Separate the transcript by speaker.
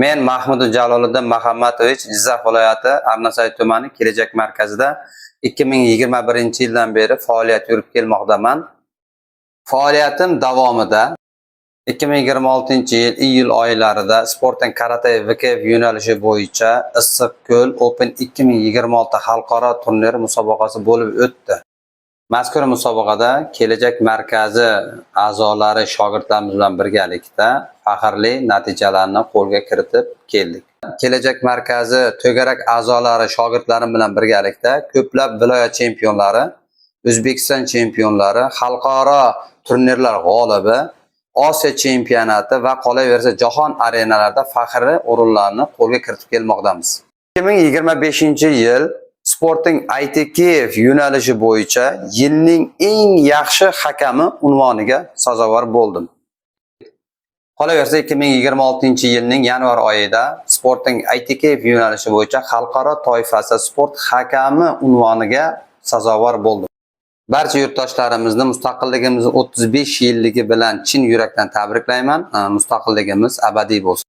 Speaker 1: Men Mahmud Jaloliddin Muhammadovich Jizzax viloyati Arnasay tumani Kelajak markazida 2021-yildan beri faoliyat yurib kelmoqdaman. Faoliyatim davomida 2026-yil iyul oylarida Sporting Karate VKF yo'nalishi bo'yicha Issiqko'l Open 2026 xalqaro turnir musobaqasi bo'lib o'tdi. Mazkur musobaqada Kelajak markazi a'zolari shogirdlarimiz bilan birgalikda faxrli natijalarni qo'lga kiritib keldik. Kelajak markazi to'garak a'zolari shogirdlarim bilan birgalikda ko'plab viloyat chempionlari, O'zbekiston chempionlari, xalqaro turnirlar g'olibi, Osiyo chempionati va qolaversa jahon arenalarida faxrli o'rinlarni qo'lga kiritib kelmoqdamiz. 2025-yil Sporting ITKF yo'nalishi bo'yicha yilning eng yaxshi hakami unvoniga sazovor bo'ldim. Qolaversa 2026-yilning yanvar oyida Sporting ITKF yo'nalishi bo'yicha xalqaro toifasi sport hakami unvoniga sazovor bo'ldim. Barcha yurtdoshlarimizni mustaqilligimiz 35 yilligi bilan chin yurakdan tabriklayman. Mustaqilligimiz abadiy bo'lsin.